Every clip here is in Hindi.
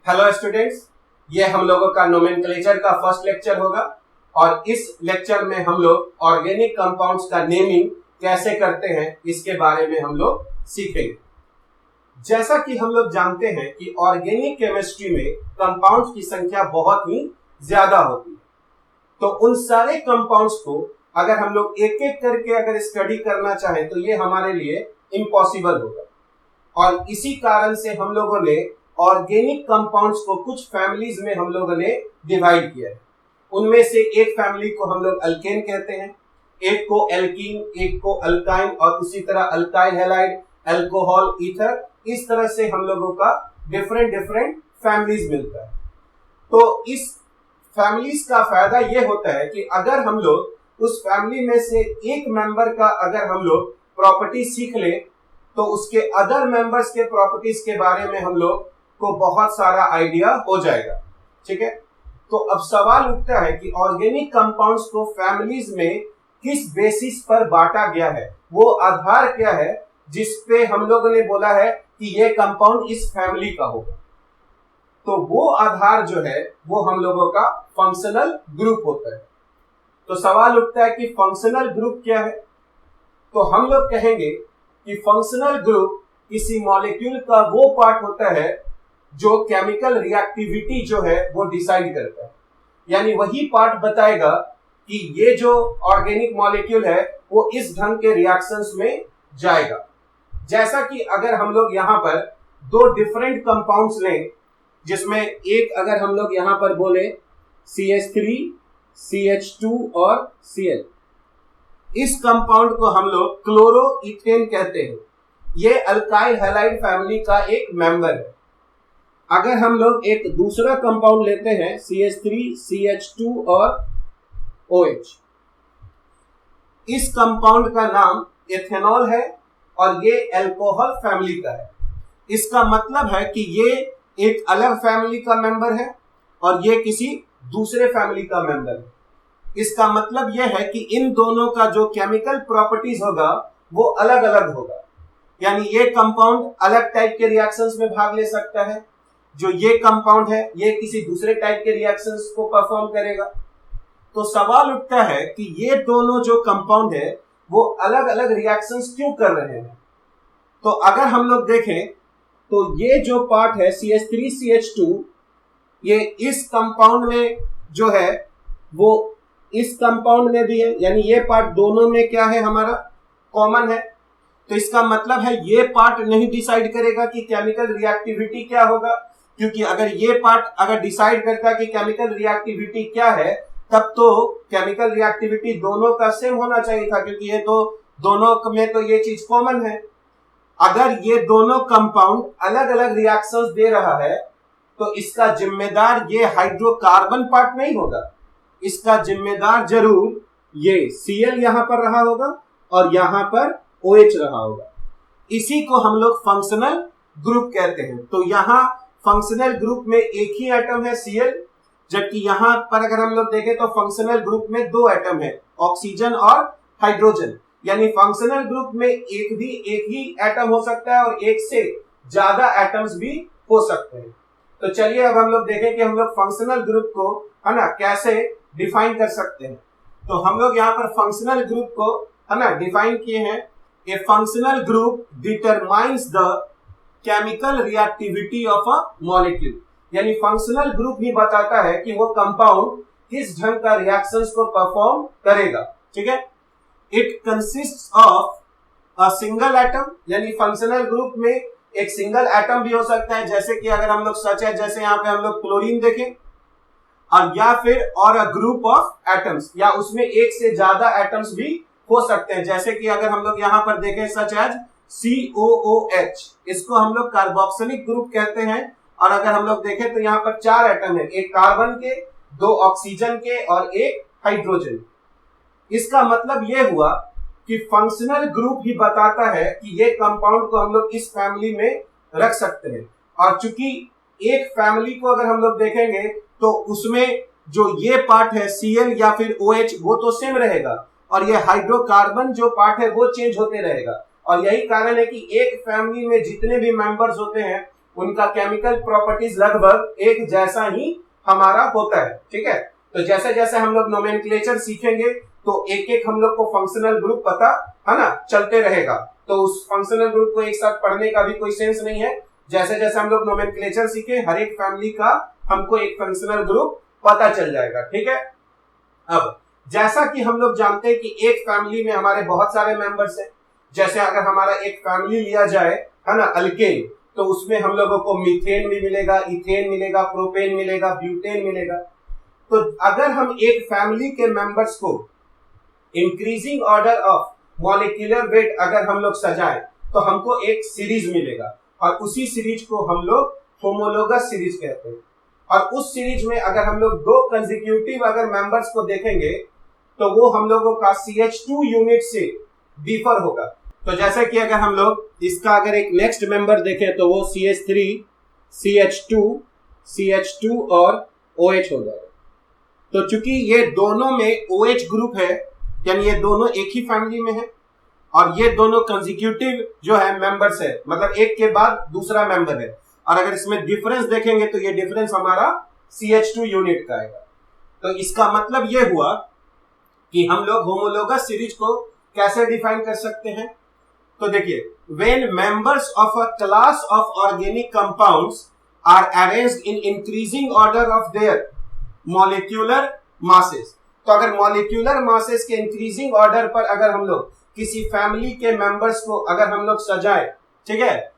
हेलो स्टूडेंट्स, ये हम लोगों का नोमेनक्लेचर का फर्स्ट लेक्चर होगा और इस लेक्चर में हम लोग ऑर्गेनिक कंपाउंड्स का नेमिंग कैसे करते हैं इसके बारे में हम लोग सीखेंगे। जैसा कि हम लोग जानते हैं कि ऑर्गेनिक केमिस्ट्री में कंपाउंड्स की संख्या बहुत ही ज्यादा होती है, तो उन सारे कंपाउंड्स को अगर हम लोग एक एक करके अगर स्टडी करना चाहें तो ये हमारे लिए इम्पॉसिबल होगा। और इसी कारण से हम लोगों ने ऑर्गेनिक कंपाउंड्स को कुछ फैमिलीज में हम लोगों ने डिवाइड किया है। उनमें से एक फैमिली को हम लोग अल्केन कहते हैं, एक को एल्कीन, एक को अल्काइन और उसी तरह अल्काइल हैलाइड, अल्कोहल, ईथर, इस तरह से हम लोगों का डिफरेंट फैमिलीज मिलता है। तो इस फैमिलीज का फायदा ये होता है कि अगर हम लोग उस फैमिली में से एक मेंबर का अगर हम लोग प्रॉपर्टी सीख ले तो उसके अदर मेंबर्स के प्रॉपर्टीज के बारे में हम लोग को बहुत सारा आइडिया हो जाएगा। ठीक है, तो अब सवाल उठता है कि ऑर्गेनिक कंपाउंड्स को फैमिलीज में किस बेसिस पर बांटा गया है, वो आधार क्या है जिस पे हम लोगों ने बोला है कि ये कंपाउंड इस फैमिली का होगा। तो वो आधार जो है वो हम लोगों का फंक्शनल ग्रुप होता है। तो सवाल उठता है कि फंक्शनल ग्रुप क्या है। तो हम लोग कहेंगे कि फंक्शनल ग्रुप किसी मॉलिक्यूल का वो पार्ट होता है जो केमिकल रिएक्टिविटी जो है वो डिसाइड करता है, यानी वही पार्ट बताएगा कि ये जो ऑर्गेनिक मॉलिक्यूल है वो इस ढंग के रिएक्शंस में जाएगा। जैसा कि अगर हम लोग यहाँ पर दो डिफरेंट कंपाउंड्स लें, जिसमें एक अगर हम लोग यहाँ पर बोले CH3, CH2 और Cl, इस कंपाउंड को हम लोग क्लोरोइथेन कहते हैं। ये अल्काइल हैलाइड फैमिली का एक मेंबर है। अगर हम लोग एक दूसरा कंपाउंड लेते हैं CH3, CH2 और OH, इस कंपाउंड का नाम एथेनॉल है और ये अल्कोहल फैमिली का है। इसका मतलब है कि ये एक अलग फैमिली का मेंबर है और ये किसी दूसरे फैमिली का मेंबर है। इसका मतलब यह है कि इन दोनों का जो केमिकल प्रॉपर्टीज होगा वो अलग अलग होगा, यानी ये कंपाउंड अलग टाइप के रिएक्शंस में भाग ले सकता है, जो ये कंपाउंड है ये किसी दूसरे टाइप के रिएक्शंस को परफॉर्म करेगा। तो सवाल उठता है कि ये दोनों जो कंपाउंड है वो अलग अलग रिएक्शंस क्यों कर रहे हैं। तो अगर हम लोग देखें तो ये जो पार्ट है CH3, CH2, ये इस कंपाउंड में जो है वो इस कंपाउंड में भी है, यानी ये पार्ट दोनों में क्या है हमारा कॉमन है। तो इसका मतलब है ये पार्ट नहीं डिसाइड करेगा कि केमिकल रिएक्टिविटी क्या होगा, क्योंकि अगर ये पार्ट अगर डिसाइड करता कि केमिकल रिएक्टिविटी क्या है तब तो केमिकल रिएक्टिविटी दोनों का सेम होना चाहिए था, क्योंकि ये तो दोनों में तो ये चीज कॉमन है। अगर ये दोनों कंपाउंड अलग अलग रिएक्शंस दे रहा है तो इसका जिम्मेदार ये हाइड्रोकार्बन पार्ट नहीं होगा, इसका जिम्मेदार जरूर ये Cl यहां पर रहा होगा और यहां पर OH रहा होगा। इसी को हम लोग फंक्शनल ग्रुप कहते हैं। तो यहां फंक्शनल ग्रुप में एक ही एटम है Cl, जबकि यहां पर अगर हम लोग देखें तो फंक्शनल ग्रुप में दो एटम है, ऑक्सीजन और हाइड्रोजन। यानी फंक्शनल ग्रुप में एक ही एटम हो सकता है और एक से ज्यादा एटम्स भी हो सकते हैं। तो चलिए अब हम लोग देखें कि हम लोग फंक्शनल ग्रुप को है ना कैसे डिफाइन कर सकते हैं। तो हम लोग यहाँ पर फंक्शनल ग्रुप को है ना डिफाइन किए हैं। A functional group determines the chemical reactivity of a molecule, यानी फंक्शनल ग्रुप ही बताता है कि वो कंपाउंड किस ढंग का रिएक्शंस को परफॉर्म करेगा। ठीक है, it consists of a single atom, यानी फंक्शनल ग्रुप में एक सिंगल एटम भी हो सकता है, जैसे कि अगर हम लोग सच है जैसे यहाँ पे हम लोग क्लोरीन देखें, और या फिर और अ ग्रुप ऑफ एटम्स, या उसमें एक से ज्यादा एटम्स भी हो सकते हैं, जैसे कि अगर हम लोग यहाँ पर देखें सच एज COOH, इसको हम लोग कार्बोक्सिलिक ग्रुप कहते हैं। और अगर हम लोग देखें तो यहाँ पर चार एटम है, एक कार्बन के, दो ऑक्सीजन के और एक हाइड्रोजन। इसका मतलब यह हुआ कि फंक्शनल ग्रुप ही बताता है कि ये कंपाउंड को हम लोग इस फैमिली में रख सकते हैं। और चूंकि एक फैमिली को अगर हम लोग देखेंगे तो उसमें जो ये पार्ट है Cl या फिर OH वो तो सेम रहेगा, और ये हाइड्रोकार्बन जो पार्ट है वो चेंज होते रहेगा। और यही कारण है कि एक फैमिली में जितने भी मेंबर्स होते हैं उनका केमिकल प्रॉपर्टीज लगभग एक जैसा ही हमारा होता है, ठीक है। तो जैसे जैसे हम लोग नोमेनक्लेचर सीखेंगे तो एक एक हम लोग को फंक्शनल ग्रुप पता है ना चलते रहेगा। तो उस फंक्शनल ग्रुप को एक साथ पढ़ने का भी कोई सेंस नहीं है। जैसे जैसे हम लोग नोमेनक्लेचर सीखे, हर एक फैमिली का हमको एक फंक्शनल ग्रुप पता चल जाएगा, ठीक है। अब जैसा कि हम लोग जानते हैं कि एक फैमिली में हमारे बहुत सारे मेंबर्स हैं। जैसे अगर हमारा एक फैमिली लिया जाए, है ना, अल्केन, तो उसमें हम लोगों को मीथेन भी मिलेगा, इथेन मिलेगा, प्रोपेन मिलेगा, ब्यूटेन मिलेगा। तो अगर हम एक फैमिली के मेंबर्स को increasing order of molecular weight अगर हम लोग सजाएं तो हमको एक सीरीज मिलेगा, और उसी सीरीज को हम लोग होमोलोगस सीरीज कहते हैं। और उस सीरीज में अगर हम लोग दो कंसेक्यूटिव अगर मेंबर्स को देखेंगे तो वो हम लोगों का CH2 यूनिट से डिफर होगा। तो जैसे कि अगर हम लोग इसका अगर एक नेक्स्ट मेंबर देखें तो वो CH3, CH2 और OH हो जाएगा। तो चूंकि ये दोनों में OH ग्रुप है, यानी ये दोनों एक ही फैमिली में है, और ये दोनों कंसेक्यूटिव जो है मेंबर्स है, मतलब एक के बाद दूसरा मेंबर है। और अगर इसमें डिफरेंस देखेंगे तो ये डिफरेंस हमारा CH2 यूनिट का आएगा। तो इसका मतलब ये हुआ कि हम लोग होमोलोगस सीरीज को कैसे डिफाइन कर सकते हैं। तो देखिए, when members of a class of organic compounds are arranged in increasing order of their molecular masses. तो अगर मॉलिक्यूलर मासेस के इंक्रीजिंग ऑर्डर पर अगर हम लोग किसी फैमिली के मेंबर्स को अगर हम लोग सजाए, ठीक है,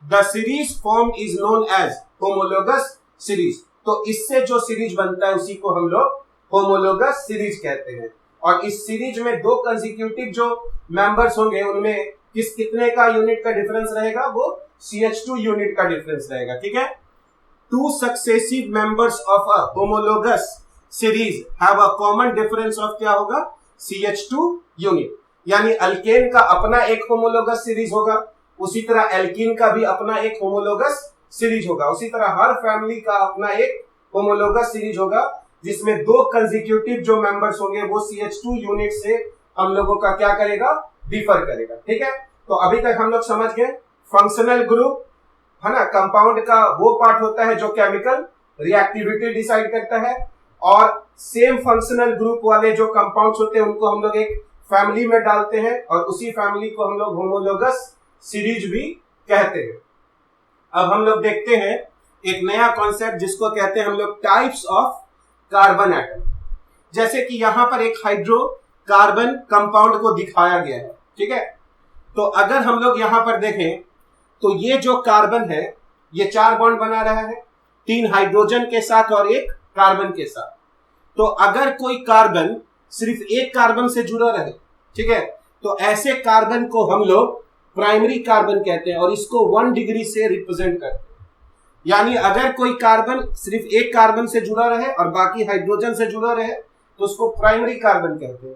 the series formed is known as homologous series. तो इससे जो सीरीज बनता है उसी को हम लोग होमोलोगस सीरीज कहते हैं। और इस सीरीज में दो कंसेक्यूटिव जो मेंबर्स होंगे उनमें कितने का यूनिट का डिफरेंस रहेगा, वो CH2 यूनिट का डिफरेंस रहेगा, ठीक है। Two successive members of a homologous series have a common difference of क्या होगा, CH2 यूनिट। यानी अल्केन का अपना एक होमोलोगस सीरीज होगा, उसी तरह एल्कीन का भी अपना एक होमोलोगस सीरीज होगा, उसी तरह हर फैमिली का अपना एक होमोलोगस सीरीज होगा, जिसमें दो कंसेक्यूटिव जो मेंबर्स होंगे वो CH2 यूनिट से हम लोगों का क्या करेगा, डिफर करेगा, ठीक है। तो अभी तक हम लोग समझ गए फंक्शनल ग्रुप, है ना, कंपाउंड का वो पार्ट होता है जो केमिकल रिएक्टिविटी डिसाइड करता है, और सेम फंक्शनल ग्रुप वाले जो कंपाउंड्स होते हैं उनको हम लोग एक फैमिली में डालते हैं, और उसी फैमिली को हम लोग होमोलोगस सीरीज भी कहते हैं। अब हम लोग देखते हैं एक नया कॉन्सेप्ट जिसको कहते हैं हम लोग टाइप्स ऑफ कार्बन एटम। जैसे कि यहां पर एक हाइड्रोकार्बन कंपाउंड को दिखाया गया है, ठीक है। तो अगर हम लोग यहां पर देखें तो ये जो कार्बन है ये 4 बॉन्ड बना रहा है, 3 हाइड्रोजन के साथ और 1 कार्बन के साथ। तो अगर कोई कार्बन सिर्फ एक कार्बन से जुड़ा रहे, ठीक है, तो ऐसे कार्बन को हम लोग प्राइमरी कार्बन कहते हैं, और इसको 1 डिग्री से रिप्रेजेंट करते हैं। यानी अगर कोई कार्बन सिर्फ एक कार्बन से जुड़ा रहे और बाकी हाइड्रोजन से जुड़ा रहे तो उसको प्राइमरी कार्बन कहते हैं।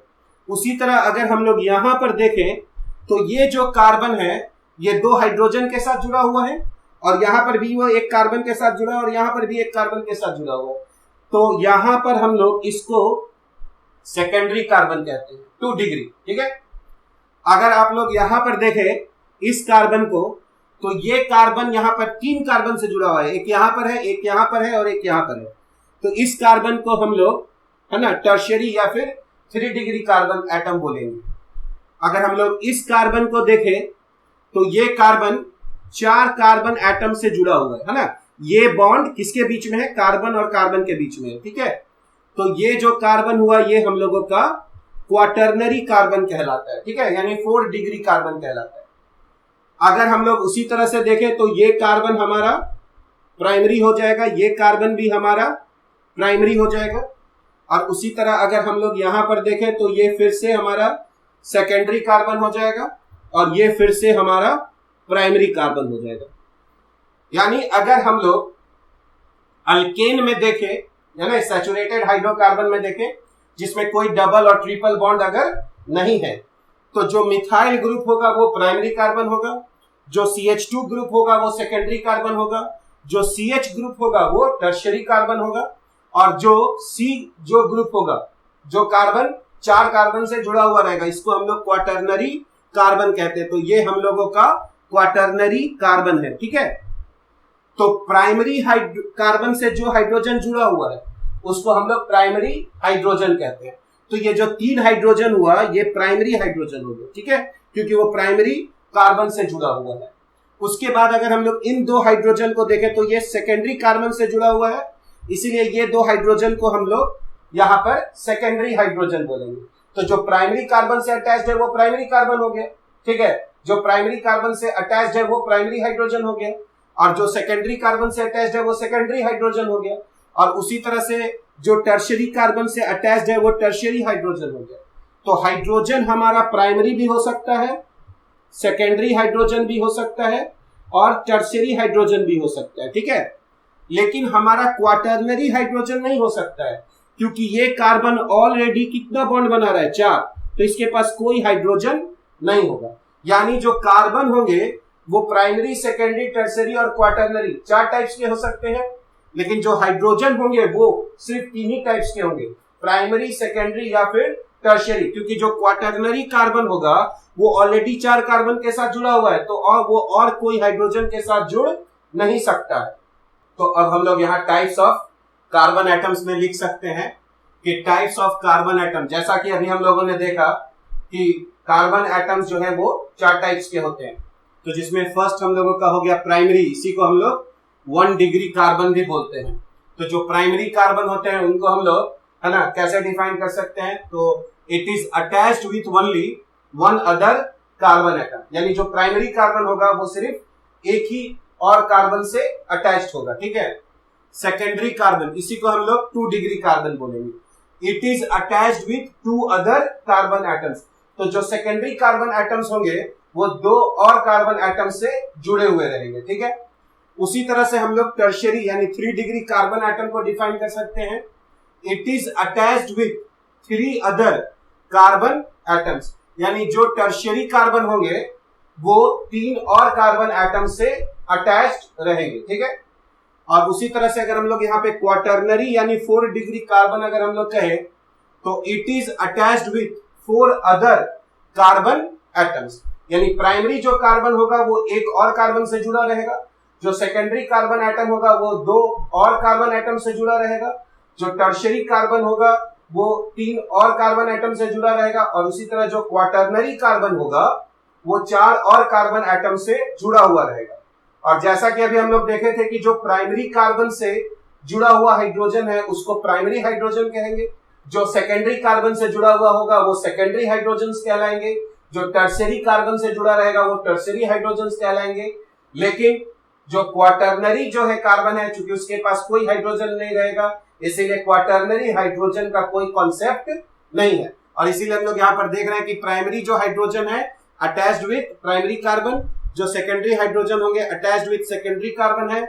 उसी तरह अगर हम लोग यहां पर देखें तो ये जो कार्बन है ये 2 हाइड्रोजन के साथ जुड़ा हुआ है, और यहां पर भी वो एक कार्बन के साथ जुड़ा है, और यहां पर भी एक कार्बन के साथ जुड़ा हुआ है। तो यहां पर हम लोग इसको सेकेंडरी कार्बन कहते हैं, 2 डिग्री, ठीक है। अगर आप लोग यहां पर देखें इस कार्बन को, तो ये कार्बन यहां पर 3 कार्बन से जुड़ा हुआ है, एक यहां पर है, एक यहां पर है और एक यहां पर है। तो इस कार्बन को हम लोग, है ना, टर्शियरी या फिर 3 डिग्री कार्बन एटम बोलेंगे। अगर हम लोग इस कार्बन को देखें तो ये कार्बन 4 कार्बन एटम से जुड़ा हुआ है ना। ये बॉन्ड किसके बीच में है, कार्बन और कार्बन के बीच में है, ठीक है। तो ये जो कार्बन हुआ ये हम लोगों का क्वाटर्नरी कार्बन कहलाता है, ठीक है, यानी 4 डिग्री कार्बन कहलाता है। अगर हम लोग उसी तरह से देखें तो ये कार्बन हमारा प्राइमरी हो जाएगा, ये कार्बन भी हमारा प्राइमरी हो जाएगा, और उसी तरह अगर हम लोग यहां पर देखें तो ये फिर से हमारा सेकेंडरी कार्बन हो जाएगा, और ये फिर से हमारा प्राइमरी कार्बन हो जाएगा। यानी अगर हम लोग अल्केन में देखें, है ना, सैचुरेटेड हाइड्रोकार्बन में देखें जिसमें कोई डबल और ट्रिपल बॉन्ड अगर नहीं है, तो जो मिथाइल ग्रुप होगा वो प्राइमरी कार्बन होगा, जो CH2 ग्रुप होगा वो सेकेंडरी कार्बन होगा, जो CH ग्रुप होगा वो टर्शियरी कार्बन होगा, और जो C जो ग्रुप होगा, जो कार्बन 4 कार्बन से जुड़ा हुआ रहेगा, इसको हम लोग क्वाटर्नरी कार्बन कहते हैं। तो ये हम लोगों का क्वाटर्नरी कार्बन है, ठीक है। तो प्राइमरी कार्बन से जो हाइड्रोजन जुड़ा हुआ है उसको हम लोग प्राइमरी हाइड्रोजन कहते हैं। तो ये जो 3 हाइड्रोजन हुआ ये प्राइमरी हाइड्रोजन हो गया, ठीक है, क्योंकि वो प्राइमरी कार्बन से जुड़ा हुआ है। उसके बाद अगर हम लोग इन 2 हाइड्रोजन को देखें तो ये सेकेंडरी कार्बन से जुड़ा हुआ है, इसीलिए ये 2 हाइड्रोजन को हम लोग यहां पर सेकेंडरी हाइड्रोजन बोलेंगे। तो जो प्राइमरी कार्बन से अटैच्ड है वो प्राइमरी कार्बन हो गया, ठीक है, जो प्राइमरी कार्बन से अटैच्ड है वो प्राइमरी हाइड्रोजन हो गया, और जो सेकेंडरी कार्बन से अटैच्ड है वो सेकेंडरी हाइड्रोजन हो गया। और उसी तरह से जो टर्शियरी कार्बन से अटैच्ड है वो टर्शियरी हाइड्रोजन हो गया। तो हाइड्रोजन हमारा प्राइमरी भी हो सकता है, सेकेंडरी हाइड्रोजन भी हो सकता है, और टर्शियरी हाइड्रोजन भी हो सकता है, ठीक है। लेकिन हमारा क्वाटरनरी हाइड्रोजन नहीं हो सकता है, क्योंकि ये कार्बन ऑलरेडी कितना बॉन्ड बना रहा है, 4, तो इसके पास कोई हाइड्रोजन नहीं होगा। यानी जो कार्बन होंगे वो प्राइमरी, सेकेंडरी, टर्शियरी और क्वाटरनरी 4 टाइप्स के हो सकते हैं, लेकिन जो हाइड्रोजन होंगे वो सिर्फ 3 ही टाइप्स के होंगे, प्राइमरी, सेकेंडरी या फिर टर्शियरी, क्योंकि जो क्वाटरनरी कार्बन होगा वो ऑलरेडी 4 कार्बन के साथ जुड़ा हुआ है, तो और कोई हाइड्रोजन के साथ जुड़ नहीं सकता है। तो अब हम लोग यहाँ टाइप्स ऑफ कार्बन एटम्स में लिख सकते हैं कि टाइप्स ऑफ कार्बन एटम, जैसा कि अभी हम लोगों ने देखा कि कार्बन एटम्स जो है वो 4 टाइप्स के होते हैं। तो जिसमें फर्स्ट हम लोगों का हो गया प्राइमरी, इसी को हम लोग 1 डिग्री कार्बन भी बोलते हैं। तो जो प्राइमरी कार्बन होते हैं उनको हम लोग, है ना, कैसे डिफाइन कर सकते हैं, तो it is attached with only 1 other carbon atom, यानी जो प्राइमरी कार्बन होगा वो सिर्फ एक ही और कार्बन से अटैच्ड होगा, ठीक है। सेकेंडरी कार्बन, इसी को हम लोग 2 डिग्री कार्बन बोलेंगे। It is attached with 2 other carbon atoms, तो जो सेकेंडरी कार्बन एटम्स होंगे वो 2 और कार्बन एटम से जुड़े हुए रहेंगे, ठीक है। उसी तरह से हम लोग टर्शियरी यानी 3 डिग्री कार्बन एटम को डिफाइन कर सकते हैं। It is attached with 3 other carbon atoms, यानी जो टर्शियरी कार्बन होंगे वो 3 और कार्बन एटम से अटैच्ड रहेंगे, ठीक है। और उसी तरह से अगर हम लोग यहाँ पे क्वाटरनरी यानी 4 डिग्री कार्बन अगर हम लोग कहें तो it is attached with 4 other carbon atoms, यानी प्राइमरी जो कार्बन होगा वो एक और कार्बन से जुड़ा रहेगा, जो सेकेंडरी कार्बन एटम होगा वो 2 और कार्बन एटम से जुड़ा रहेगा, जो टर्शियरी कार्बन होगा वो 3 और कार्बन एटम से जुड़ा रहेगा, और उसी तरह जो क्वाटरनरी कार्बन होगा वो 4 और कार्बन एटम से जुड़ा हुआ रहेगा। और जैसा कि अभी हम लोग देखे थे कि जो प्राइमरी कार्बन से जुड़ा हुआ हाइड्रोजन है उसको प्राइमरी हाइड्रोजन कहेंगे, जो सेकेंडरी कार्बन से जुड़ा हुआ होगा वो सेकेंडरी हाइड्रोजन कहलाएंगे, जो टर्शियरी कार्बन से जुड़ा रहेगा वो टर्शियरी हाइड्रोजन कहलाएंगे। लेकिन जो क्वाटरनरी जो है कार्बन है, चूंकि उसके पास कोई हाइड्रोजन नहीं रहेगा, इसीलिए क्वाटरनरी हाइड्रोजन का कोई कॉन्सेप्ट नहीं है। और इसीलिए हम लोग यहाँ पर देख रहे हैं कि प्राइमरी जो हाइड्रोजन है अटैच्ड विथ प्राइमरी कार्बन, जो सेकेंडरी हाइड्रोजन होंगे अटैच्ड विथ सेकेंडरी कार्बन है,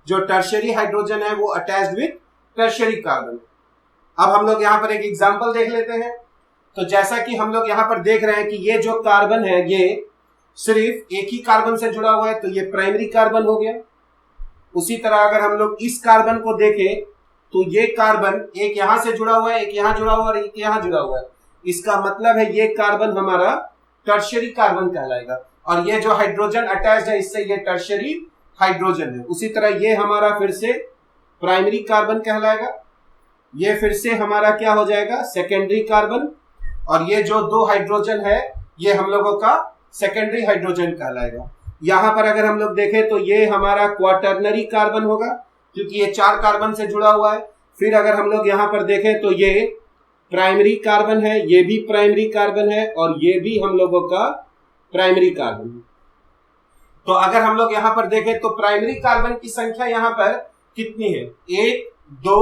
जो टर्शियरी हाइड्रोजन है वो अटैच्ड विथ टर्शियरी कार्बन। अब हम लोग यहाँ पर एक एग्जांपल देख लेते हैं। तो जैसा कि हम लोग यहाँ पर देख रहे हैं कि ये जो कार्बन है ये सिर्फ एक ही कार्बन से जुड़ा हुआ है, तो ये प्राइमरी कार्बन हो गया। उसी तरह अगर हम लोग इस कार्बन को देखें तो ये कार्बन एक यहां से जुड़ा हुआ है, एक यहां जुड़ा हुआ है और एक यहां जुड़ा हुआ है, इसका मतलब है ये कार्बन हमारा टर्शियरी कार्बन कहलाएगा। और ये जो हाइड्रोजन अटैच्ड है इससे ये टर्शियरी हाइड्रोजन है। उसी तरह ये हमारा फिर से प्राइमरी कार्बन कहलाएगा, ये फिर से हमारा क्या हो जाएगा, सेकेंडरी कार्बन, और ये जो 2 हाइड्रोजन है ये हम लोगों का सेकेंडरी हाइड्रोजन कहलाएगा। यहां पर अगर हम लोग देखें तो ये हमारा क्वाटरनरी कार्बन होगा क्योंकि ये 4 कार्बन से जुड़ा हुआ है। फिर अगर हम लोग यहां पर देखें तो ये प्राइमरी कार्बन है, ये भी प्राइमरी कार्बन है, और ये भी हम लोगों का प्राइमरी कार्बन है। तो अगर हम लोग यहां पर देखें तो प्राइमरी कार्बन की संख्या यहां पर कितनी है, 1 2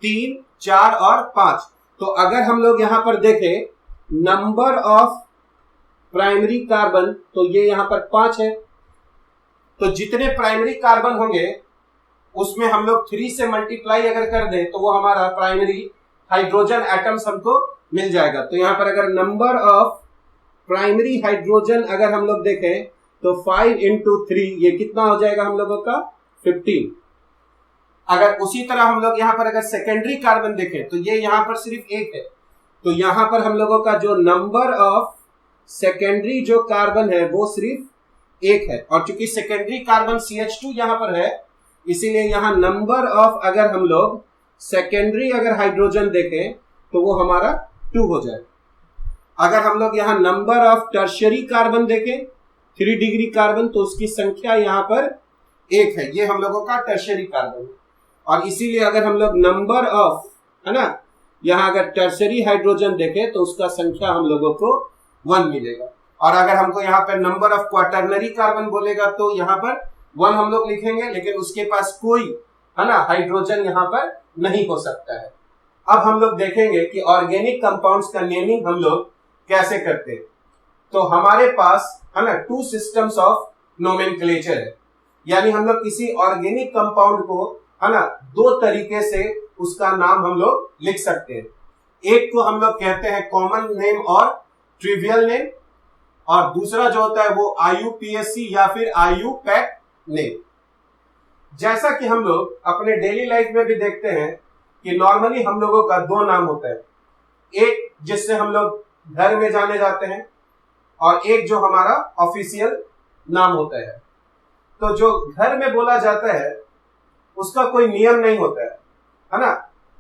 3 4 और 5। तो अगर हम लोग यहां पर देखें नंबर ऑफ प्राइमरी कार्बन तो ये यहां पर 5 है। तो जितने प्राइमरी कार्बन होंगे उसमें हम लोग 3 से मल्टीप्लाई अगर कर दें तो वो हमारा प्राइमरी हाइड्रोजन एटम्स हमको मिल जाएगा। तो यहां पर अगर नंबर ऑफ प्राइमरी हाइड्रोजन अगर हम लोग देखें तो 5 into 3 ये कितना हो जाएगा हम लोगों का 15। अगर उसी तरह हम लोग यहां पर अगर सेकेंडरी कार्बन देखें तो ये यहां पर सिर्फ 1 है, तो यहां पर हम लोगों का जो नंबर ऑफ सेकेंडरी जो कार्बन है वो सिर्फ 1 है। और चूंकि सेकेंडरी कार्बन CH2 यहां पर है इसीलिए यहां नंबर ऑफ, अगर हम लोग सेकेंडरी अगर हाइड्रोजन देखें तो वो हमारा 2 हो जाए। अगर हम लोग यहां नंबर ऑफ टर्शियरी कार्बन देखें 3 डिग्री कार्बन, तो उसकी संख्या यहां पर 1 है। ये हम लोगों का टर्शियरी कार्बन है। और इसीलिए अगर हम लोग नंबर ऑफ, है ना, यहां अगर टर्शियरी हाइड्रोजन देखें तो उसका संख्या हम लोगों को 1 मिलेगा। और अगर हमको यहाँ पर नंबर ऑफ क्वाटरनरी कार्बन बोलेगा तो यहाँ पर 1 हम लोग लिखेंगे, लेकिन उसके पास कोई, है ना, हाइड्रोजन यहाँ पर नहीं हो सकता है। अब हम लोग देखेंगे कि ऑर्गेनिक कंपाउंड्स का नेमिंग हम लोग कैसे करते हैं। तो हमारे पास, है ना, 2 सिस्टम्स ऑफ नोमेनक्लेचर है, यानी हम लोग किसी ऑर्गेनिक कंपाउंड को, है ना, 2 तरीके से उसका नाम हम लोग लिख सकते हैं। एक को हम लोग कहते हैं कॉमन नेम और ट्रिवियल नेम, और दूसरा जो होता है वो IUPAC या फिर IUPAC नेम। जैसा कि हम लोग अपने डेली लाइफ में भी देखते हैं कि नॉर्मली हम लोगों का 2 नाम होता है, एक जिससे हम लोग घर में जाने जाते हैं और एक जो हमारा ऑफिशियल नाम होता है। तो जो घर में बोला जाता है उसका कोई नियम नहीं होता है ना,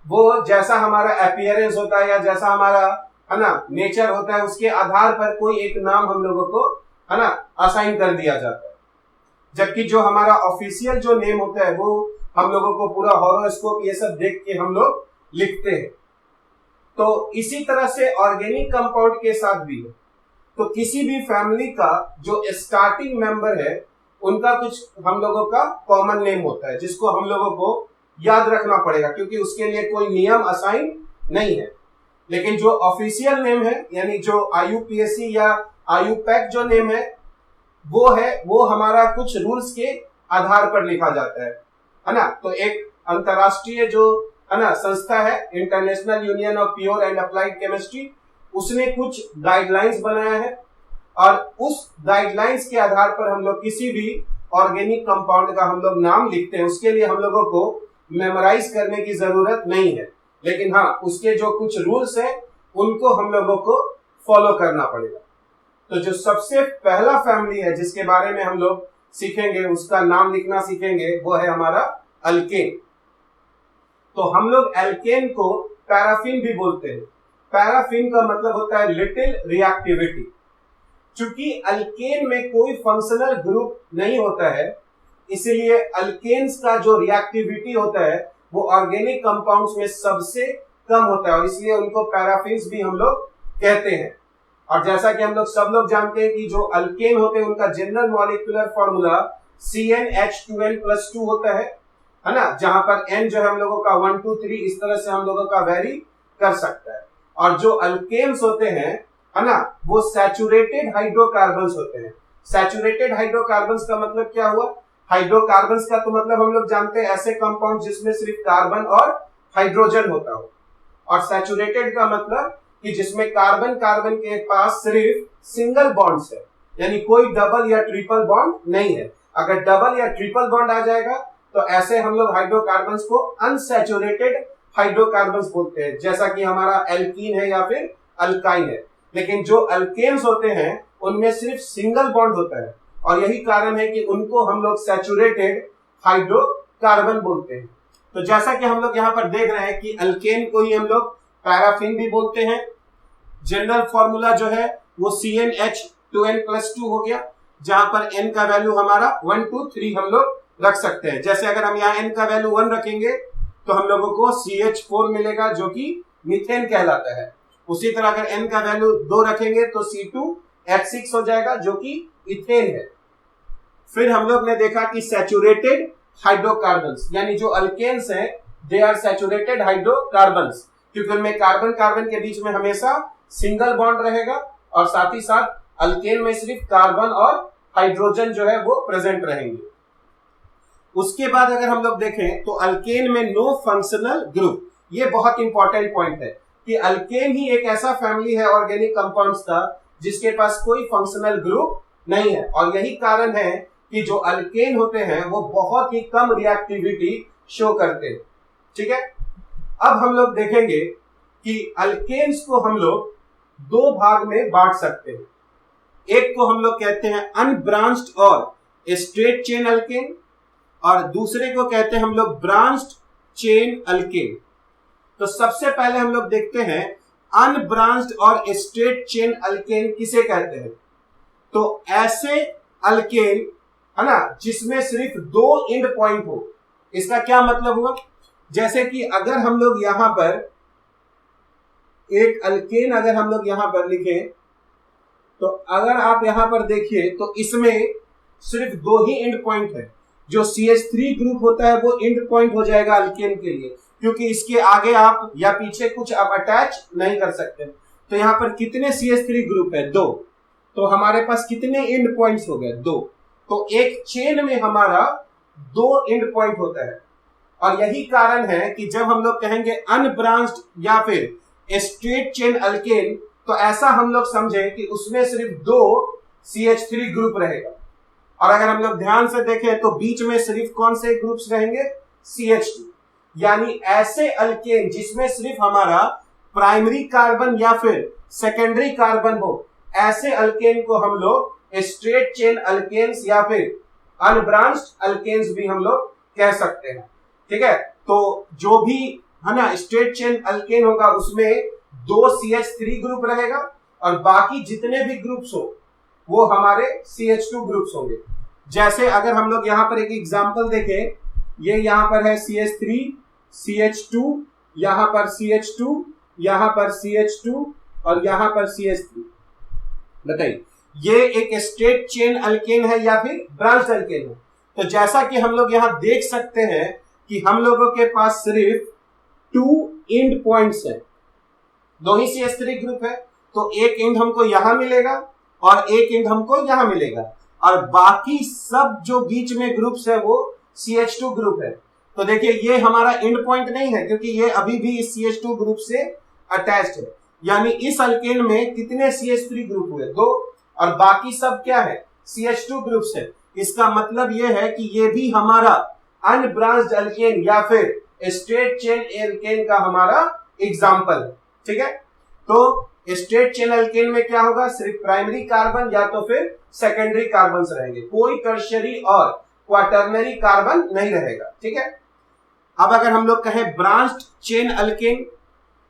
वो जैसा हमारा अपीयरेंस होता है या जैसा हमारा, है ना, नेचर होता है, उसके आधार पर कोई एक नाम हम लोगों को, है ना, असाइन कर दिया जाता है। जबकि जो हमारा ऑफिशियल जो नेम होता है वो हम लोगों को पूरा हॉरोस्कोप ये सब देख के हम लोग लिखते हैं। तो इसी तरह से ऑर्गेनिक कंपाउंड के साथ भी है। तो किसी भी फैमिली का जो स्टार्टिंग मेंबर है उनका कुछ हम लोगों का कॉमन नेम होता है, जिसको हम लोगों को याद रखना पड़ेगा, क्योंकि उसके लिए कोई नियम असाइन नहीं है। लेकिन जो ऑफिशियल नेम है, यानी जो IUPAC या IUPAC जो नेम है वो हमारा कुछ रूल्स के आधार पर लिखा जाता है ना। तो एक अंतरराष्ट्रीय जो, है ना, संस्था है, international union of pure and applied chemistry, उसने कुछ गाइडलाइंस बनाया है और उस गाइडलाइंस के आधार पर हम लोग किसी भी ऑर्गेनिक कंपाउंड का हम लोग नाम लिखते हैं। उसके लिए हम लोगों को मेमोराइज करने की जरूरत नहीं है, लेकिन हाँ, उसके जो कुछ रूल्स हैं उनको हम लोगों को फॉलो करना पड़ेगा। तो जो सबसे पहला फैमिली है जिसके बारे में हम लोग सीखेंगे, उसका नाम लिखना सीखेंगे, वो है हमारा अल्केन। तो हम लोग अल्केन को पैराफिन भी बोलते हैं। पैराफिन का मतलब होता है लिटिल रिएक्टिविटी। चूंकि अल्केन में कोई फंक्शनल ग्रुप नहीं होता है, इसलिए अल्केन्स का जो रिएक्टिविटी होता है वो ऑर्गेनिक कंपाउंड्स में सबसे कम होता है, और इसलिए उनको पैराफिन्स भी हम लोग कहते हैं। और जैसा कि हम लोग सब लोग जानते हैं कि जो अल्केन होते हैं उनका जनरल मॉलिक्यूलर फॉर्मूला CnH2n+2 होता है ना, जहां पर N जो है हम लोगों का 1 2 3 इस तरह से हम लोगों का वेरी कर सकता है। और जो अल्केन्स होते हैं, है ना, वो सैचुरेटेड हाइड्रोकार्बन्स होते हैं। सैचुरेटेड हाइड्रोकार्बन्स का मतलब क्या हुआ? हाइड्रोकार्बन्स का तो मतलब हम लोग जानते हैं ऐसे कंपाउंड जिसमें सिर्फ कार्बन और हाइड्रोजन होता हो, और सैचुरेटेड का मतलब कि जिसमें कार्बन कार्बन के पास सिर्फ सिंगल बॉन्ड्स है, यानी कोई डबल या ट्रिपल बॉन्ड नहीं है। अगर डबल या ट्रिपल बॉन्ड आ जाएगा तो ऐसे हम लोग हाइड्रोकार्बन्स को अनसैचुरेटेड हाइड्रोकार्बन्स बोलते हैं, जैसा कि हमारा एल्कीन है या फिर अल्काइन है। लेकिन जो अल्केन्स होते हैं उनमें सिर्फ सिंगल बॉन्ड होता है, और यही कारण है कि उनको हम लोग सैचुरेटेड हाइड्रोकार्बन बोलते हैं। तो जैसा कि हम लोग यहाँ पर देख रहे हैं कि अल्केन को ही हम लोग पैराफिन भी बोलते हैं। जनरल फॉर्मूला जो है वो CnH2n+2 हो गया, जहां पर N का वैल्यू हमारा 1 2 3 हम लोग रख सकते हैं। जैसे अगर हम यहाँ N का वैल्यू 1 रखेंगे तो हम लोगों को CH4 मिलेगा जो कि मीथेन कहलाता है। उसी तरह अगर N का वैल्यू 2 रखेंगे तो C2H6 हो जाएगा जो कि इथेन है। फिर हम लोग ने देखा कि सैचुरेटेड हाइड्रोकार्बन्स, यानी जो अल्केन्स हैं दे आर सैचुरेटेड हाइड्रोकार्बन्स, क्योंकि उनमें कार्बन कार्बन के बीच में हमेशा सिंगल बॉन्ड रहेगा, और साथ ही साथ अल्केन में सिर्फ कार्बन और हाइड्रोजन जो है वो प्रेजेंट रहेंगे। उसके बाद अगर हम लोग देखें तो अल्केन में नो फंक्शनल ग्रुप। ये बहुत इंपॉर्टेंट पॉइंट है कि अल्केन ही एक ऐसा फैमिली है ऑर्गेनिक कंपाउंड्स का जिसके पास कोई फंक्शनल ग्रुप नहीं है, और यही कारण है कि जो अल्केन होते हैं वो बहुत ही कम रिएक्टिविटी शो करते हैं। ठीक है, अब हम लोग देखेंगे कि अल्केन्स को हम लोग 2 भाग में बांट सकते हैं। एक को हम लोग कहते हैं अनब्रांच्ड और स्ट्रेट चेन अल्केन, और दूसरे को कहते हैं हम लोग ब्रांच्ड चेन अल्केन। तो सबसे पहले हम लोग देखते हैं अनब्रांच्ड और स्ट्रेट चेन अल्केन किसे कहते हैं। तो ऐसे अल्केन है ना जिसमें सिर्फ 2 एंड पॉइंट हो। इसका क्या मतलब हुआ, जैसे कि अगर हम लोग यहां पर एक अल्केन अगर हम लोग यहां पर लिखें, तो अगर आप यहां पर देखिए तो इसमें सिर्फ 2 ही एंड पॉइंट है। जो CH3 ग्रुप होता है वो एंड पॉइंट हो जाएगा अल्केन के लिए, क्योंकि इसके आगे आप या पीछे कुछ आप अटैच नहीं कर सकते। तो यहां पर कितने CH3 ग्रुप है, 2। तो हमारे पास कितने एंड पॉइंट्स हो गए, 2। तो एक चेन में हमारा 2 एंड पॉइंट होता है। और यही कारण है कि जब हम लोग कहेंगे अनब्रांच्ड या फिर स्ट्रेट चेन अल्केन, तो ऐसा हम लोग समझे कि उसमें सिर्फ 2 CH3 ग्रुप रहेगा। और अगर हम लोग ध्यान से देखें तो बीच में सिर्फ कौन से ग्रुप्स रहेंगे, CH2। यानी ऐसे अल्केन जिसमें सिर्फ हमारा प्राइमरी कार्बन या फिर सेकेंडरी कार्बन हो, ऐसे अल्केन को हम लोग स्ट्रेट चेन अल्केन्स या फिर अनब्रांच्ड अल्केन्स भी हम लोग कह सकते हैं। ठीक है, तो जो भी है ना स्ट्रेट चेन अल्केन होगा उसमें 2 CH3 ग्रुप रहेगा और बाकी जितने भी ग्रुप्स हो वो हमारे CH2 ग्रुप्स होंगे। जैसे अगर हम लोग यहां पर एक एग्जांपल देखें, ये यहां पर है CH3, CH2, यहां पर CH2, यहां पर CH2 और यहां पर CH3। बताइए ये एक स्ट्रेट चेन अल्केन है या फिर ब्रांच अल्केन है। तो जैसा कि हम लोग यहां देख सकते हैं कि हम लोगों के पास सिर्फ 2 एंड पॉइंट्स है, 2 ही CH3 ग्रुप है। तो एक एंड हमको यहां मिलेगा और एक एंड हमको यहां मिलेगा, और बाकी सब जो बीच में ग्रुप्स है वो CH2 ग्रुप है। तो देखिए ये हमारा एंड पॉइंट नहीं है क्योंकि ये अभी भी इस CH2 ग्रुप से अटैच्ड है। यानी इस अल्केन में कितने CH3 ग्रुप हुए, 2, और बाकी सब क्या है, CH2 ग्रुप्स है। इसका मतलब ये है कि ये भी हमारा अनब्रांच्ड अल्केन या फिर स्ट्रेट चेन अल्केन का हमारा एग्जांपल है। ठीक है, तो स्ट्रेट चेन अल्केन में क्या होगा, सिर्फ प्राइमरी कार्बन या तो फिर सेकेंडरी कार्बन रहेंगे, कोई टर्शियरी और क्वाटरनरी कार्बन नहीं रहेगा। ठीक है, अब अगर हम लोग कहें ब्रांच्ड चेन अल्केन,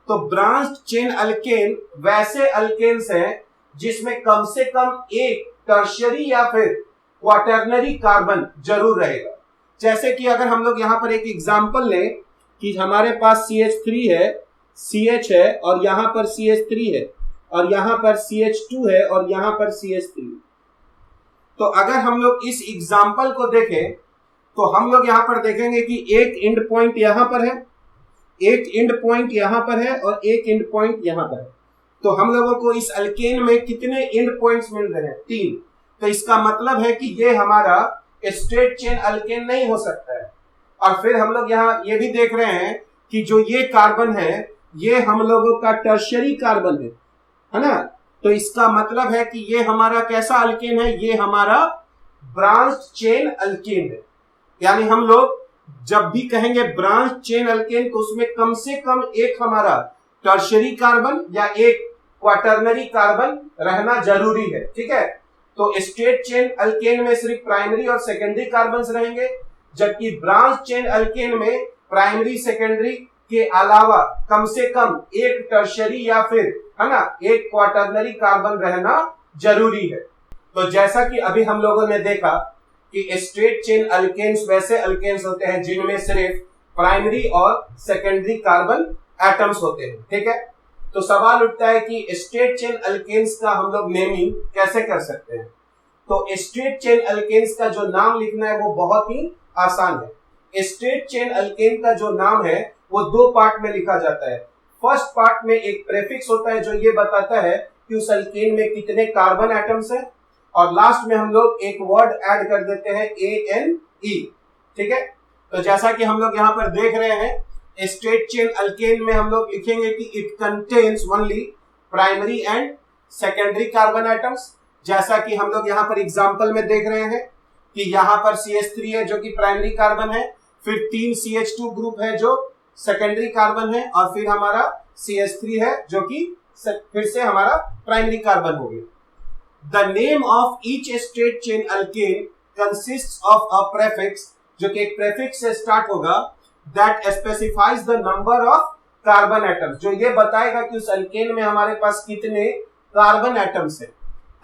तो ब्रांच्ड चेन अल्केन वैसे अल्केन्स हैं जिसमें कम से कम एक टर्शियरी या फिर क्वाटरनरी कार्बन जरूर रहेगा। जैसे कि अगर हम लोग यहां पर एक एग्जांपल लें कि हमारे पास CH3 है, CH है और यहां पर CH3 है और यहां पर CH2 है और यहां पर CH3। तो अगर हम लोग इस एग्जांपल को देखें तो हम लोग यहां पर देखेंगे कि एक एंड पॉइंट यहां पर है, एक एंड पॉइंट यहां पर है और एक एंड पॉइंट यहां पर है। तो हम लोगों को इस अल्केन में कितने एंड पॉइंट्स मिल रहे हैं, 3। तो इसका मतलब है कि ये हमारा स्ट्रेट चेन अल्केन नहीं हो सकता है। और फिर हम लोग यहाँ ये भी देख रहे हैं कि जो ये कार्बन है ये हम लोगों का टर्शियरी कार्बन है ना। तो इसका मतलब है कि ये हमारा कैसा अल्केन है, ये हमारा ब्रांच चेन अल्केन है। यानी हम लोग जब भी कहेंगे ब्रांच चेन अल्केन तो उसमें कम से कम एक हमारा टर्शियरी कार्बन या एक क्वाटरनरी कार्बन रहना जरूरी है। ठीक है, तो स्ट्रेट चेन अल्केन में सिर्फ प्राइमरी और सेकेंडरी कार्बन रहेंगे, जबकि ब्रांच चेन अल्केन में प्राइमरी सेकेंडरी के अलावा कम से कम एक टर्शियरी या फिर है ना एक क्वाटरनरी कार्बन रहना जरूरी है। तो जैसा कि अभी हम लोगों ने देखा कि स्ट्रेट चेन अल्केन्स वैसे अल्केन्स होते हैं जिनमें सिर्फ प्राइमरी और सेकेंडरी कार्बन एटम्स होते हैं। ठीक है, तो सवाल उठता है कि स्ट्रेट चेन अल्केन्स का हम लोग नेमिंग कैसे कर सकते हैं। तो स्ट्रेट चेन अल्केन्स का जो नाम लिखना है वो बहुत ही आसान है। स्ट्रेट चेन अल्केन का जो नाम है वो 2 पार्ट में लिखा जाता है। फर्स्ट पार्ट में एक प्रेफिक्स होता है जो ये बताता है कि उस अल्केन में कितने कार्बन एटम्स हैं, और लास्ट में हम लोग एक वर्ड ऐड कर देते हैं ANE। ठीक है, तो जैसा कि हम लोग यहाँ पर देख रहे हैं स्ट्रेट चेन अल्केन में हम लोग लिखेंगे कि it contains only primary and secondary carbon atoms. जैसा कि हम लोग यहाँ पर एग्जांपल में देख रहे हैं कि यहाँ पर CH3 है जो कि प्राइमरी कार्बन है, फिर 3 CH2 ग्रुप है जो सेकेंडरी कार्बन है, और फिर हमारा CH3 है जो कि फिर से हमारा प्राइमरी कार्बन हो गया। The name of each straight chain alkane consists of a prefix जो कि एक प्रेफिक्स से स्टार्ट होगा, that specifies the number of carbon atoms, जो ये बताएगा कि उस अल्केन में हमारे पास कितने कार्बन एटम्स है,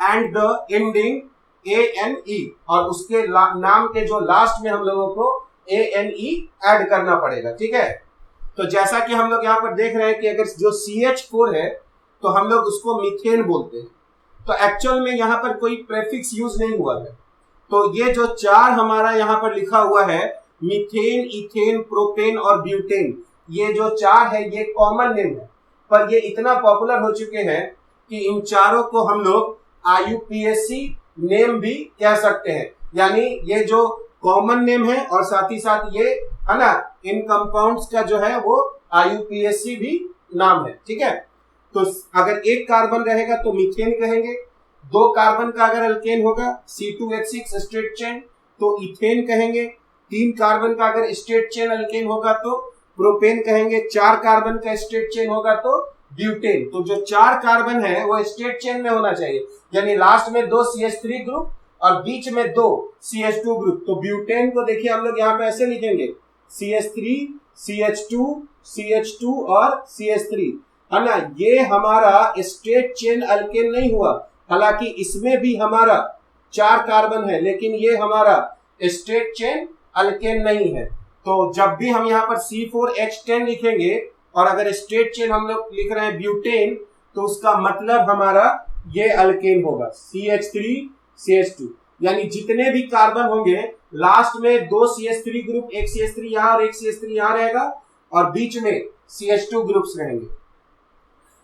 एंड द एंडिंग ANE, और उसके नाम के जो लास्ट में हम लोगों को ANE ऐड करना पड़ेगा। ठीक है, तो जैसा कि हम लोग यहाँ पर देख रहे हैं कि अगर जो CH4 है तो हम लोग उसको मीथेन बोलते हैं, तो एक्चुअल में यहाँ पर कोई प्रेफिक्स यूज नहीं हुआ है। तो ये जो चार हमारा यहाँ पर लिखा हुआ है, मीथेन, इथेन, प्रोपेन और ब्यूटेन, ये जो चार है ये कॉमन नेम है, पर ये इतना पॉपुलर हो चुके हैं कि इन चारों को हम लोग IUPAC नेम भी कह सकते हैं। यानी ये जो कॉमन नेम है और साथ ही साथ ये है ना, इन कंपाउंड्स का जो है वो IUPAC भी नाम है। ठीक है, तो अगर एक कार्बन रहेगा तो मीथेन कहेंगे, दो कार्बन का अगर अल्केन होगा C2H6 स्ट्रेट चेन तो इथेन कहेंगे, तीन कार्बन का अगर स्ट्रेट चेन अल्केन होगा तो प्रोपेन कहेंगे, चार कार्बन का स्ट्रेट चेन होगा तो ब्यूटेन। तो जो चार कार्बन है वो स्ट्रेट चेन में होना चाहिए, यानी लास्ट में दो CH3 ग्रुप और बीच में दो CH2 ग्रुप। तो ब्यूटेन को देखिए हम लोग यहाँ पे ऐसे लिखेंगे, CH3, CH2, CH2 और CH3, है ना। ये हमारा स्ट्रेट चेन अल्केन नहीं हुआ, हालांकि इसमें भी हमारा चार कार्बन है, लेकिन ये हमारा स्ट्रेट चेन अल्केन नहीं है। तो जब भी हम यहाँ पर C4H10 लिखेंगे और अगर स्ट्रेट चेन हम लोग लिख रहे हैं ब्यूटेन, तो उसका मतलब हमारा ये अल्केन होगा CH3 CH2, यानी जितने भी कार्बन होंगे लास्ट में दो CH3 ग्रुप, एक CH3 यहाँ और एक CH3 यहाँ रहेगा और बीच में CH2 ग्रुप्स रहेंगे।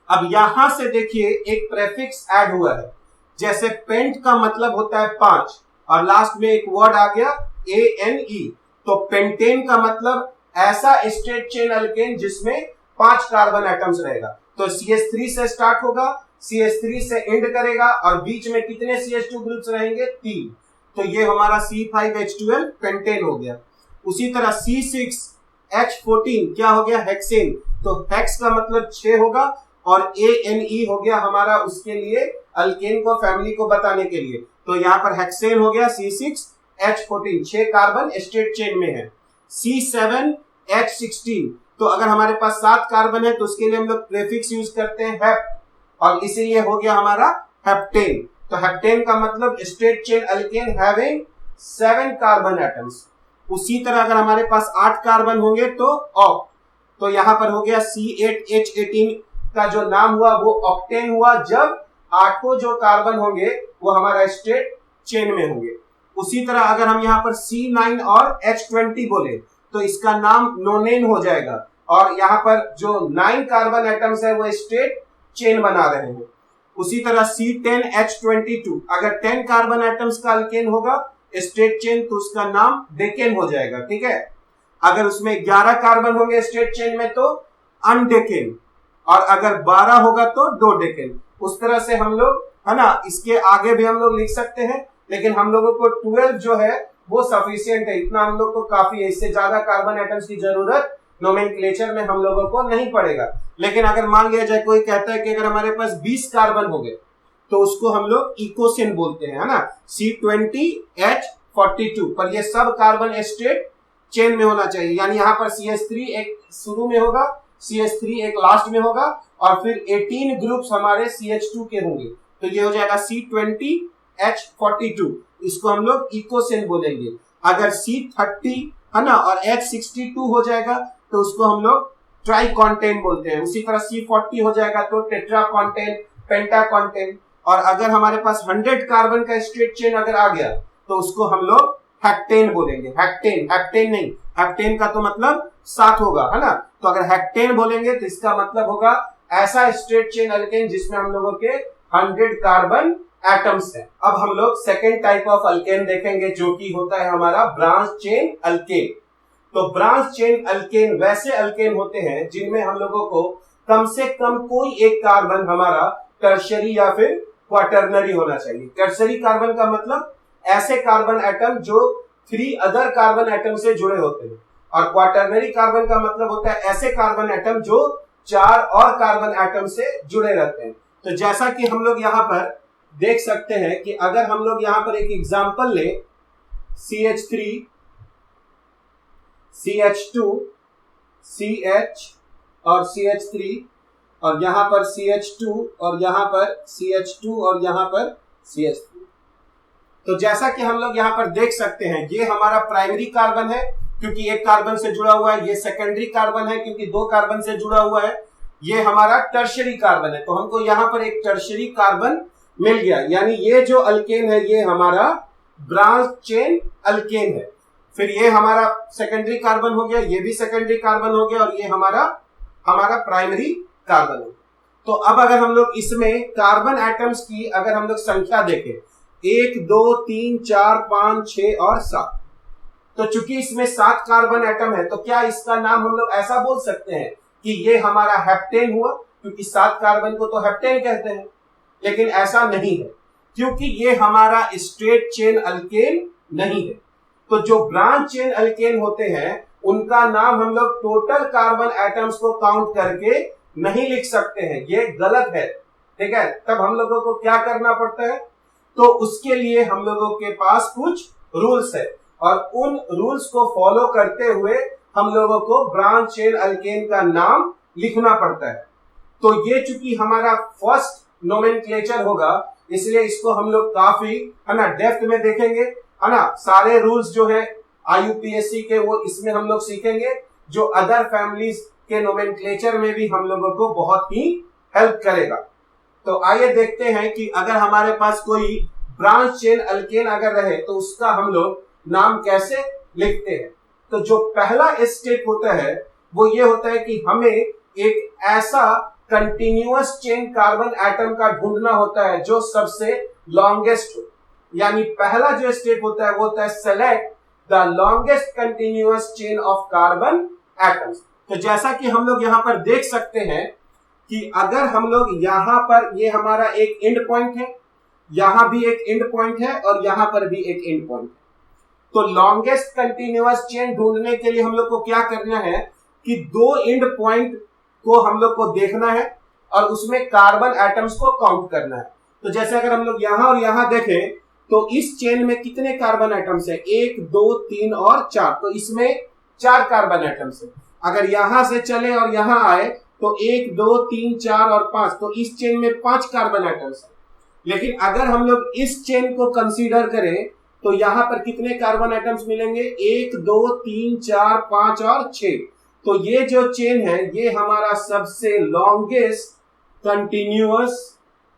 अब यहां से देखिए एक प्रेफिक्स ऐड हुआ है, जैसे पेंट का मतलब होता है 5 और लास्ट में एक वर्ड आ गया ANE, तो पेंटेन का मतलब ऐसा स्ट्रेट चेन अल्केन जिसमें 5 कार्बन एटम्स रहेगा। तो CH3 से स्टार्ट होगा, CH3 से एंड करेगा और बीच में कितने CH2 ग्रुप्स रहेंगे, 3। तो ये हमारा C5H12 पेंटेन हो गया। उसी तरह C6H14 क्या हो गया, हेक्सेन। तो हेक्स का मतलब 6 होगा और ANE हो गया हमारा उसके लिए अल्केन को, फैमिली को बताने के लिए। तो यहाँ पर हेक्सेन हो गया C6H14, 6 कार्बन स्ट्रेट चेन में है। C7H16, तो अगर हमारे पास 7 कार्बन है तो उसके लिए हम लोग प्रीफिक्स यूज करते हैं हेप, और इसीलिए हो गया हमारा हेप्टेन। तो हेप्टेन का मतलब straight chain alkane having 7 carbon atoms. उसी तरह अगर हमारे पास 8 कार्बन होंगे तो ऑक्ट, तो यहाँ पर हो गया C8H18 का जो नाम हुआ वो ऑक्टेन हुआ, जब 8 जो कार्बन होंगे वो हमारा स्ट्रेट चेन में होंगे। उसी तरह अगर हम यहाँ पर C9 और H20 बोले तो इसका नाम नोनेन हो जाएगा, और यहाँ पर जो 9 कार्बन एटम्स है वो स्ट्रेट चेन बना रहे हैं। उसी तरह C10H22, अगर 10 कार्बन एटम्स का अल्केन होगा स्ट्रेट चेन तो उसका नाम डेकेन हो जाएगा। ठीक है, अगर उसमें 11 कार्बन होंगे स्ट्रेट चेन में तो अनडेकेन, और अगर 12 होगा तो डोडेकेन। उस तरह से हम लोग, है ना, इसके आगे भी हम लोग लिख सकते हैं, लेकिन हम लोगों को 12 जो है वो सफिशिएंट है, इतना हम लोग को काफी है, इससे ज्यादा कार्बन एटम्स की जरूरत नोमेनक्लेचर में हम लोगों को नहीं पड़ेगा। लेकिन अगर मान लिया जाए कोई कहता है कि अगर हमारे पास 20 कार्बन हो गए तो उसको हम लोग इकोसेन बोलते हैं, है ना, C20H42, पर ये सब कार्बन स्ट्रेट चेन में होना चाहिए, यानी यहाँ पर CH3 एक शुरू में होगा, CH3 एक लास्ट में होगा और फिर 18 ग्रुप्स हमारे CH2 के होंगे, तो ये हो जाएगा C20H42, इसको हम लोग इकोसेन बोलेंगे। अगर C30, है ना, और H62 हो जाएगा तो उसको हम लोग ट्राई कॉन्टेन बोलते हैं। उसी तरह C40 हो जाएगा तो टेट्रा कॉन्टेन, पेंटा कॉन्टेन, और अगर हमारे पास 100 कार्बन का स्ट्रेट चेन अगर आ गया तो उसको हम लोग हेक्टेन बोलेंगे। हेक्टेन नहीं, हेक्टेन का तो मतलब 7 होगा, है ना, तो अगर हेक्टेन बोलेंगे तो इसका मतलब होगा ऐसा स्ट्रेट चेन अल्केन जिसमें हम लोगों के 100 कार्बन एटम्स है। अब हम लोग सेकेंड टाइप ऑफ अल्केन देखेंगे जो कि होता है हमारा ब्रांच चेन अल्केन। तो ब्रांच चेन अल्केन वैसे अल्केन होते हैं जिनमें हम लोगों को कम से कम कोई एक कार्बन हमारा टर्शरी या फिर क्वाटरनरी होना चाहिए। टर्शरी कार्बन का मतलब ऐसे कार्बन एटम जो 3 अदर कार्बन एटम से जुड़े होते हैं, और क्वाटरनरी कार्बन का मतलब होता है ऐसे कार्बन एटम जो 4 और कार्बन एटम से जुड़े रहते हैं। तो जैसा कि हम लोग यहाँ पर देख सकते हैं कि अगर हम लोग यहाँ पर एक एग्जांपल ले CH3 CH2 CH और CH3 और यहां पर CH2 और यहां पर CH2 और यहां पर CH3। तो जैसा कि हम लोग यहां पर देख सकते हैं, ये हमारा प्राइमरी कार्बन है क्योंकि एक कार्बन से जुड़ा हुआ है, ये सेकेंडरी कार्बन है क्योंकि दो कार्बन से जुड़ा हुआ है, ये हमारा टर्शियरी कार्बन है। तो हमको यहां पर एक टर्शियरी कार्बन मिल गया, यानी ये जो अल्केन है ये हमारा ब्रांच चेन अल्केन है। फिर ये हमारा सेकेंडरी कार्बन हो गया, ये भी सेकेंडरी कार्बन हो गया और ये हमारा प्राइमरी कार्बन है। तो अब अगर हम लोग इसमें कार्बन एटम्स की अगर हम लोग संख्या देखें 1 2 3 4 5 6 और 7, तो चूंकि इसमें 7 कार्बन एटम है तो क्या इसका नाम हम लोग ऐसा बोल सकते हैं कि ये हमारा हेप्टेन हुआ, क्योंकि 7 कार्बन को तो हेप्टेन कहते हैं। लेकिन ऐसा नहीं है क्योंकि ये हमारा स्ट्रेट चेन अल्केन नहीं है। तो जो ब्रांच चेन अल्केन होते हैं उनका नाम हम लोग टोटल कार्बन एटम्स को काउंट करके नहीं लिख सकते हैं, ये गलत है। ठीक है, तब हम लोगों को क्या करना पड़ता है, तो उसके लिए हम लोगों के पास कुछ रूल्स है और उन रूल्स को फॉलो करते हुए हम लोगों को ब्रांच चेन अल्केन का नाम लिखना पड़ता है। तो ये चूंकि हमारा फर्स्ट नोमेनक्लेचर होगा इसलिए इसको हम लोग काफी है ना डेप्थ में देखेंगे, है ना। सारे रूल्स जो है IUPAC के वो इसमें हम लोग सीखेंगे, जो अदर फैमिलीज के नोमेनक्लेचर में भी हम लोगों को बहुत ही हेल्प करेगा। तो आइए देखते हैं कि अगर हमारे पास कोई ब्रांच चेन अल्केन अगर रहे तो उसका हम लोग नाम कैसे लिखते हैं। तो जो पहला स्टेप होता है वो ये होता है कि हमें एक ऐसा कंटिन्यूअस चेन कार्बन एटम का ढूंढना होता है जो सबसे लॉन्गेस्ट हो। यानी पहला जो स्टेप होता है वो होता है select the longest continuous chain of carbon atoms. तो जैसा कि हम लोग यहाँ पर देख सकते हैं कि अगर हम लोग यहाँ पर ये हमारा एक एंड पॉइंट है, यहां भी एक एंड पॉइंट है और यहां पर भी एक एंड पॉइंट है। तो लॉन्गेस्ट कंटिन्यूअस चेन ढूंढने के लिए हम लोग को क्या करना है कि दो एंड पॉइंट को हम लोग को देखना है और उसमें कार्बन एटम्स को काउंट करना है। तो जैसे अगर हम लोग यहां और यहां देखें तो इस चेन में कितने कार्बन एटम्स है, 1 2 3 और 4। तो इसमें 4 कार्बन एटम्स है। अगर यहां से चले और यहां आए तो 1 2 3 4 और 5, तो इस चेन में 5 कार्बन एटम्स है। लेकिन अगर हम लोग इस चेन को कंसीडर करें तो यहां पर कितने कार्बन एटम्स मिलेंगे, 1 2 3 4 5 और 6। तो ये जो चेन है ये हमारा सबसे लॉन्गेस्ट कंटिन्यूअस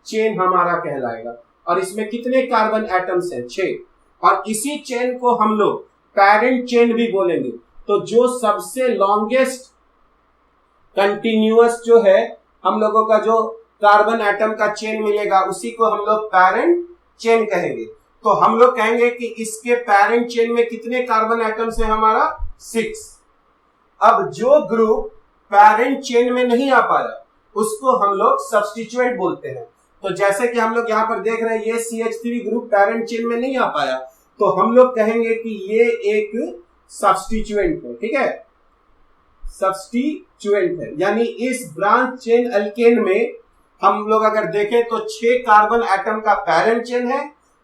चेन हमारा कहलाएगा। और इसमें कितने कार्बन एटम्स हैं, 6। और इसी चेन को हम लोग पैरेंट चेन भी बोलेंगे। तो जो सबसे लॉन्गेस्ट कंटिन्यूअस जो है हम लोगों का जो कार्बन एटम का चेन मिलेगा उसी को हम लोग पैरेंट चेन कहेंगे। तो हम लोग कहेंगे कि इसके पैरेंट चेन में कितने कार्बन एटम्स है, हमारा 6। अब जो ग्रुप पैरेंट चेन में नहीं आ पाया उसको हम लोग सब्स्टिट्यूएंट बोलते हैं। तो जैसे कि हम लोग यहाँ पर देख रहे हैं ये CH3 ग्रुप पैरेंट चेन में नहीं आ पाया तो हम लोग कहेंगे कि ये एक सब्स्टिट्यूएंट है। ठीक है, सब्स्टिट्यूएंट है। यानी इस ब्रांच चेन अल्केन में हम लोग अगर देखें तो 6 कार्बन एटम का पैरेंट चेन है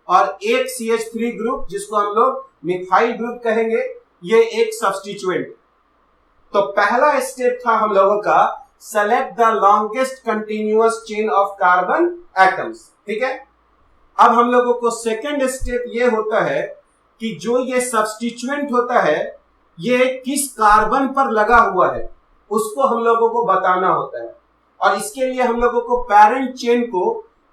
और एक CH3 ग्रुप जिसको हम लोग मिथाइल ग्रुप कहेंगे, ये एक सब्स्टिट्यूएंट। तो पहला स्टेप था हम लोगों का select the longest continuous chain of carbon atoms. ठीक है, अब हम लोगों को सेकेंड स्टेप ये होता है कि जो ये सब्स्टिट्यूएंट होता है ये किस कार्बन पर लगा हुआ है उसको हम लोगों को बताना होता है। और इसके लिए हम लोगों को पैरेंट चेन को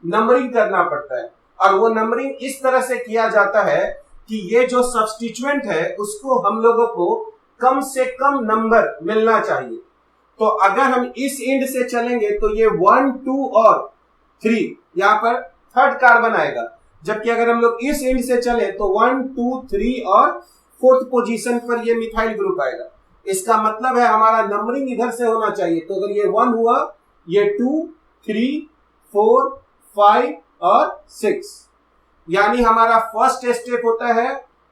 नंबरिंग करना पड़ता है और वो नंबरिंग इस तरह से किया जाता है कि ये जो सब्स्टिट्यूएंट है उसको हम लोगों को कम से कम नंबर मिलना चाहिए। तो अगर हम इस एंड से चलेंगे तो ये 1 2 और 3 यहाँ पर थर्ड कार्बन आएगा, जबकि अगर हम लोग इस एंड से चले तो 1 2 3 और 4th पोजीशन पर ये मिथाइल ग्रुप आएगा। इसका मतलब है हमारा नंबरिंग इधर से होना चाहिए। तो अगर ये 1 हुआ, ये 2 3 4 5 और 6, यानी हमारा फर्स्ट स्टेप होता है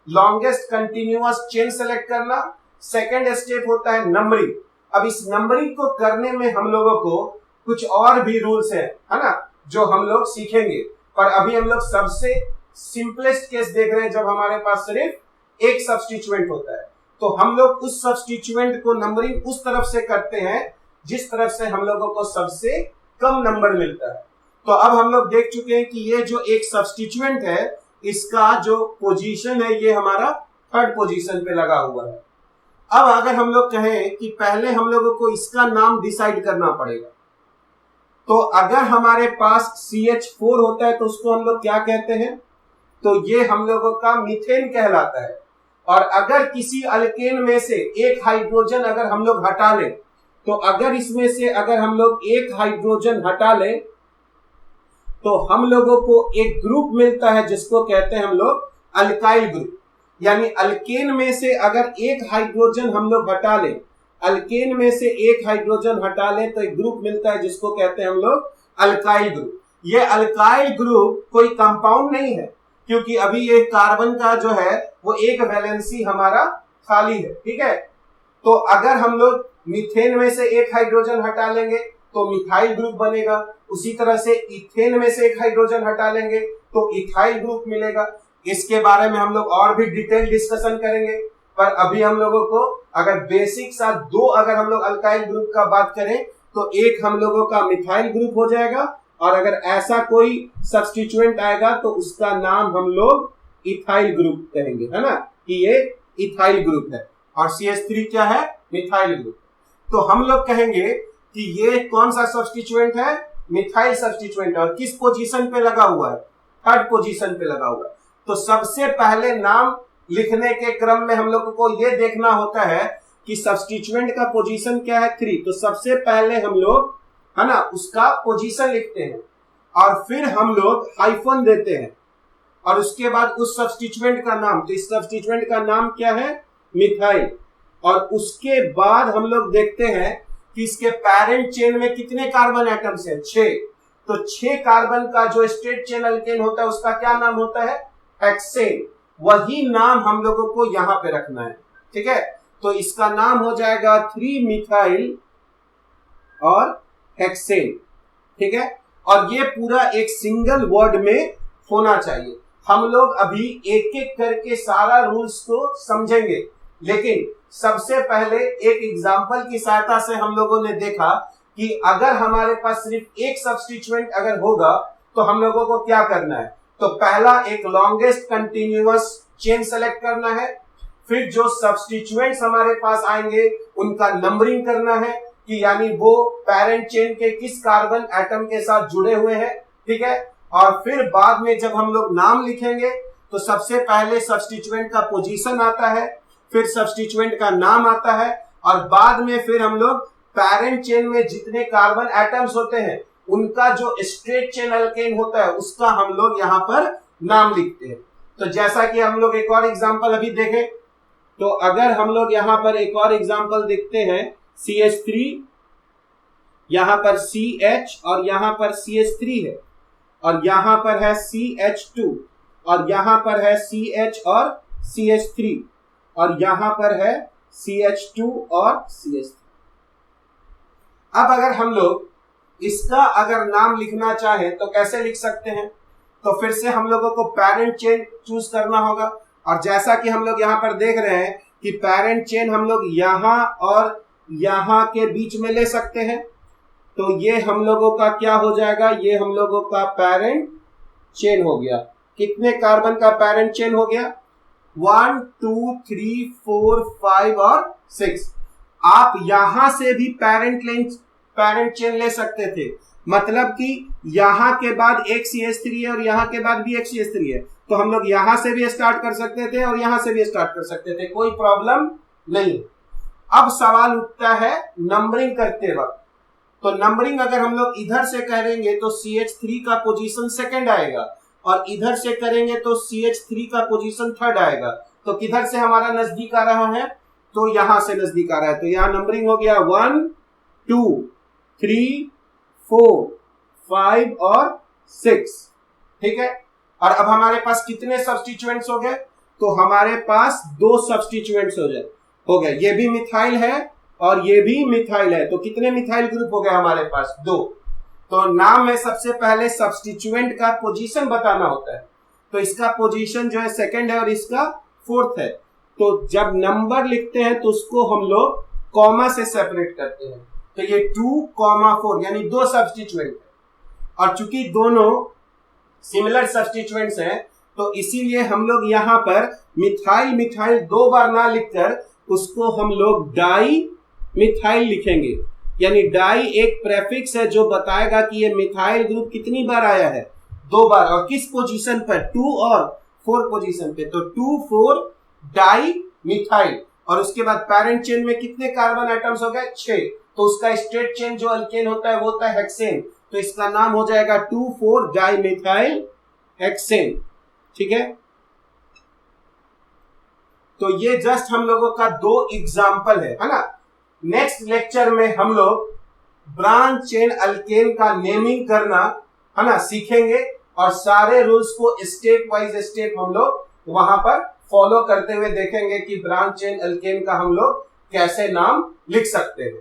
लॉन्गेस्ट कंटिन्यूअस चेन सेलेक्ट करना, सेकेंड स्टेप होता है नंबरिंग। अब इस नंबरिंग को करने में हम लोगों को कुछ और भी रूल्स है ना, जो हम लोग सीखेंगे। पर अभी हम लोग सबसे सिंपलेस्ट केस देख रहे हैं जब हमारे पास सिर्फ एक सब्स्टिट्यूएंट होता है। तो हम लोग उस सब्स्टिट्यूएंट को नंबरिंग उस तरफ से करते हैं जिस तरफ से हम लोगों को सबसे कम नंबर मिलता है। तो अब हम लोग देख चुके हैं कि ये जो एक सब्स्टिट्यूएंट है इसका जो पोजीशन है ये हमारा थर्ड पोजीशन पे लगा हुआ है। अब अगर हम लोग कहें कि पहले हम लोगों को इसका नाम डिसाइड करना पड़ेगा, तो अगर हमारे पास CH4 होता है तो उसको हम लोग क्या कहते हैं, तो ये हम लोगों का मीथेन कहलाता है। और अगर किसी अल्केन में से एक हाइड्रोजन अगर हम लोग हटा लें, तो अगर इसमें से अगर हम लोग एक हाइड्रोजन हटा लें तो हम लोगों को एक ग्रुप मिलता है जिसको कहते हैं हम लोग अल्काइल ग्रुप। यानी अल्केन में से अगर एक हाइड्रोजन हम लोग हटा लें, अल्केन में से एक हाइड्रोजन हटा लें तो एक ग्रुप मिलता है जिसको कहते हैं हम लोग अल्काइल ग्रुप। ये अल्काइल ग्रुप कोई कंपाउंड नहीं है, क्योंकि अभी ये कार्बन का जो है वो एक वैलेंसी हमारा खाली है, ठीक है। तो अगर हम लोग मीथेन में से एक हाइड्रोजन हटा लेंगे तो मिथाइल ग्रुप बनेगा, उसी तरह से इथेन में से एक हाइड्रोजन हटा लेंगे तो इथाइल ग्रुप मिलेगा। इसके बारे में हम लोग और भी डिटेल डिस्कशन करेंगे, पर अभी हम लोगों को अगर बेसिक सा दो अगर हम लोग अल्काइल ग्रुप का बात करें तो एक हम लोगों का मिथाइल ग्रुप हो जाएगा, और अगर ऐसा कोई सब्स्टिट्यूएंट आएगा तो उसका नाम हम लोग इथाइल ग्रुप कहेंगे, है ना, कि ये इथाइल ग्रुप है। और CH3 क्या है, मिथाइल ग्रुप। तो हम लोग कहेंगे कि ये कौन सा सब्स्टिट्यूएंट है, मिथाइल सब्स्टिट्यूएंट, और किस पोजीशन पे लगा हुआ है, थर्ड पोजीशन पे लगा हुआ है। तो सबसे पहले नाम लिखने के क्रम में हम लोगों को ये देखना होता है कि सब्स्टिट्यूएंट का पोजीशन क्या है, 3। तो सबसे पहले हम लोग, है ना, उसका पोजीशन लिखते हैं और फिर हम लोग हाइफन देते हैं और उसके बाद उस सब्स्टिट्यूएंट का नाम, तो इस सब्स्टिट्यूएंट का नाम क्या है, मिथाइल। और उसके बाद हम लोग देखते हैं कि इसके पैरेंट चेन में कितने कार्बन एटम्स हैं, 6। तो 6 कार्बन का जो स्ट्रेट चेन अल्केन होता है उसका क्या नाम होता है, हेक्सेन। वही नाम हम लोगों को यहां पे रखना है, ठीक है। तो इसका नाम हो जाएगा 3 मिथाइल और हेक्सेन, ठीक है। और ये पूरा एक सिंगल वर्ड में होना चाहिए। हम लोग अभी एक एक करके सारा रूल्स को समझेंगे, लेकिन सबसे पहले एक एग्जांपल की सहायता से हम लोगों ने देखा कि अगर हमारे पास सिर्फ एक सब्स्टिट्यूएंट अगर होगा तो हम लोगों को क्या करना है। तो पहला एक लॉन्गेस्ट कंटिन्यूअस चेन सेलेक्ट करना है, फिर जो सब्स्टिट्यूएंट्स हमारे पास आएंगे उनका नंबरिंग करना है कि यानी वो पैरेंट चेन के किस कार्बन एटम के साथ जुड़े हुए हैं, ठीक है। और फिर बाद में जब हम लोग नाम लिखेंगे तो सबसे पहले सब्स्टिट्यूएंट का पोजीशन आता है, फिर सब्स्टिट्यूएंट का नाम आता है, और बाद में फिर हम लोग पैरेंट चेन में जितने कार्बन एटम्स होते हैं उनका जो स्ट्रेट चेन अल्केन होता है उसका हम लोग यहाँ पर नाम लिखते हैं। तो जैसा कि हम लोग एक और एग्जांपल अभी देखें, तो अगर हम लोग यहाँ पर एक और एग्जांपल देखते हैं, CH3, यहाँ पर CH और यहाँ पर CH3 है, और यहाँ पर है CH2, और यहाँ पर है CH और CH3, और यहाँ पर है CH2 और CH3। अब अगर हम लोग इसका अगर नाम लिखना चाहे तो कैसे लिख सकते हैं, तो फिर से हम लोगों को पैरेंट चेन चूज करना होगा। और जैसा कि हम लोग यहाँ पर देख रहे हैं कि पैरेंट चेन हम लोग यहाँ और यहाँ के बीच में ले सकते हैं, तो ये हम लोगों का क्या हो जाएगा, ये हम लोगों का पैरेंट चेन हो गया। कितने कार्बन का पैरेंट चेन हो गया, 1 2 3 4 5 और 6। आप यहां से भी पैरेंट चेन ले सकते थे, मतलब कि यहां के बाद एक CH3 है और यहां के बाद भी एक CH3 है, तो हम लोग यहां से भी स्टार्ट कर सकते थे और यहां से भी स्टार्ट कर सकते थे, कोई प्रॉब्लम नहीं। अब सवाल उठता है नंबरिंग करते वक्त, तो नंबरिंग अगर हम लोग इधर से करेंगे तो CH3 का पोजीशन सेकंड आएगा, और इधर से करेंगे तो CH3 का पोजीशन थर्ड आएगा। तो किधर से हमारा नजदीक आ रहा है, तो यहां से नजदीक आ रहा है। तो यहां नंबरिंग हो गया 1 2 3 4 5 और 6, ठीक है। और अब हमारे पास कितने सब्स्टिट्यूएंट्स हो गए, तो हमारे पास 2 सब्स्टिट्यूएंट्स हो गए। ये भी मिथाइल है और ये भी मिथाइल है, तो कितने मिथाइल ग्रुप हो गए हमारे पास, 2। तो नाम में सबसे पहले सब्स्टिट्यूएंट का पोजीशन बताना होता है, तो इसका पोजीशन जो है सेकंड है और इसका फोर्थ है। तो जब नंबर लिखते हैं तो उसको हम लोग कॉमा से सेपरेट करते हैं। तो ये 2,4 यानी दो सब्स्टिट्यूएंट है और चूंकि दोनों सिमिलर सब्स्टिट्यूएंट्स हैं तो इसीलिए हम लोग यहां पर मिथाइल मिथाइल दो बार ना लिखकर उसको हम लोग डाई मिथाइल लिखेंगे। यानी डाई एक प्रेफिक्स है जो बताएगा कि ये मिथाइल ग्रुप कितनी बार आया है, दो बार, और किस पोजीशन पर, 2 और 4 पोजीशन पे। तो 2,4 डाई मिथाइल, और उसके बाद पैरेंट चेन में कितने कार्बन आइटम्स हो गए, 6। तो उसका स्ट्रेट चेन जो अल्केन होता है वो होता है हेक्सेन, तो इसका नाम हो जाएगा 2,4 डाई मिथाइल हेक्सेन। ठीक है, तो ये जस्ट हम लोगों का 2 एग्जाम्पल है ना। नेक्स्ट लेक्चर में हम लोग ब्रांच चेन अल्केन का नेमिंग करना है ना सीखेंगे, और सारे रूल्स को स्टेप वाइज स्टेप हम लोग वहां पर फॉलो करते हुए देखेंगे कि ब्रांच चेन अल्केन का हम लोग कैसे नाम लिख सकते हैं।